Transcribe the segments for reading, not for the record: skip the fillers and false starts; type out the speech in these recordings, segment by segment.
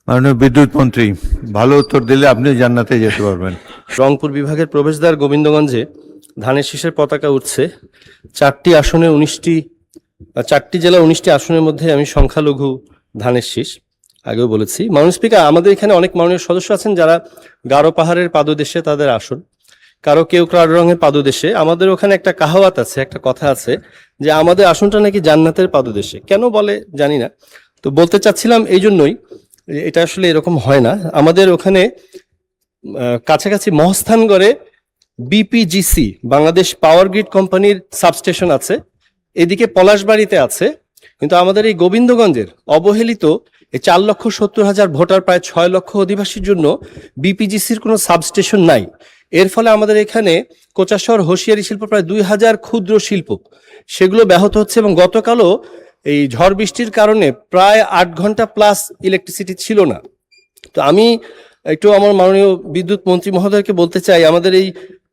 মাননীয় বিদ্যুৎ মন্ত্রী, ভালো উত্তর দিলে আপনি জান্নাতে যেতে পারবেন। রংপুর বিভাগের প্রবেশদ্বার গোবিন্দগঞ্জে ধানের শীষের পতাকা উঠছে। 4টি আসনে 19টি 4টি জেলা 19টি আসনের মধ্যে আমি সংখ্যালঘু ধানের শীষ, আগেও বলেছি। মাননীয় স্পিকার, আমাদের এখানে অনেক মাননীয় সদস্য আছেন যারা গারো পাহাড়ের পাদদেশে তাদের আসন, কেউ কালো রঙের পাদদেশে। আমাদের ওখানে একটা কাহাওয়াত আছে, একটা কথা আছে যে আমাদের আসনটা নাকি জান্নাতের পাদদেশে। কেন বলে জানি না, তো বলতে চাচ্ছিলাম এই জন্যই, এটা আসলে এরকম হয় না। আমাদের ওখানে কাছাকাছি মহস্থানগড়ে বিপিজিসি বাংলাদেশ পাওয়ার গ্রিড কোম্পানির সাবস্টেশন আছে, এদিকে পলাশবাড়িতে আছে, কিন্তু আমাদের এই গোবিন্দগঞ্জের অবহেলিত এই 4,70,000 ভোটার, প্রায় 6 লক্ষ অধিবাসীর জন্য বিপিজিসির কোনো সাবস্টেশন নাই। এর ফলে আমাদের এখানে কোচাশহর হোসিয়ারি শিল্প প্রায় 2,000 ক্ষুদ্র শিল্প, সেগুলো ব্যাহত হচ্ছে। এবং গতকালও এই ঝড় বৃষ্টির কারণে প্রায় 8 ঘন্টা প্লাস ইলেকট্রিসিটি ছিল না। তো আমি একটু আমার মাননীয় বিদ্যুৎ মন্ত্রী মহোদয়কে বলতে চাই, আমাদের এই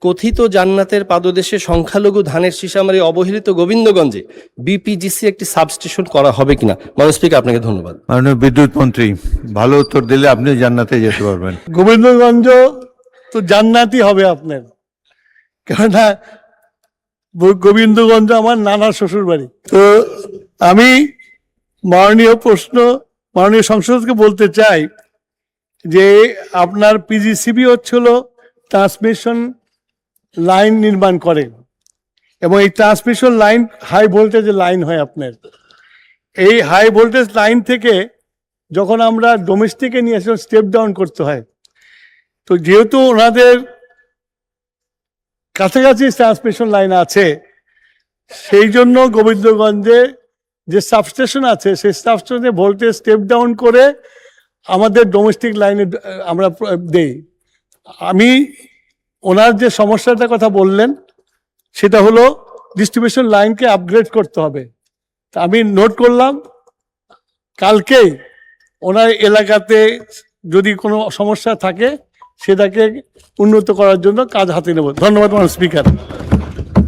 কথিত জান্নাতের পাদদেশে সংখ্যালঘু ধানের শীষ আমার এই অবহেলিত গোবিন্দগঞ্জে বিপিজিসি একটি সাবস্টেশন করা হবে কিনা। মাননীয় স্পিকার, আপনাকে ধন্যবাদ। মাননীয় বিদ্যুৎ মন্ত্রী, ভালো উত্তর দিলে আপনি জান্নাতে যেতে পারবেন। গোবিন্দগঞ্জ তো জান্নাতই হবে আপনার, কেননা গোবিন্দগঞ্জ আমার নানার শ্বশুর বাড়ি। তো আমি মাননীয় সংসদকে বলতে চাই যে আপনার পিজিসিবি হচ্ছিল ট্রান্সমিশন লাইন নির্মাণ করে, এবং এই ট্রান্সমিশন লাইন হাই ভোল্টেজের লাইন হয় আপনার। এই হাই ভোল্টেজ লাইন থেকে যখন আমরা ডোমেস্টিকে নিয়ে আসলে স্টেপ ডাউন করতে হয়, তো যেহেতু ওনাদের কাছাকাছি ট্রান্সমিশন লাইন আছে, সেই জন্য গোবিন্দগঞ্জে যে সাবস্টেশন আছে সেই সাবস্টেশনে ভোল্টেজ স্টেপ ডাউন করে আমাদের ডোমেস্টিক লাইনে আমরা দেই। আমি ওনার যে সমস্যাটার কথা বললেন সেটা হলো ডিস্ট্রিবিউশন লাইনকে আপগ্রেড করতে হবে। তা আমি নোট করলাম, কালকেই ওনার এলাকাতে যদি কোনো সমস্যা থাকে সেটাকে উন্নত করার জন্য কাজ হাতে নেব। ধন্যবাদ মাননীয় স্পিকার।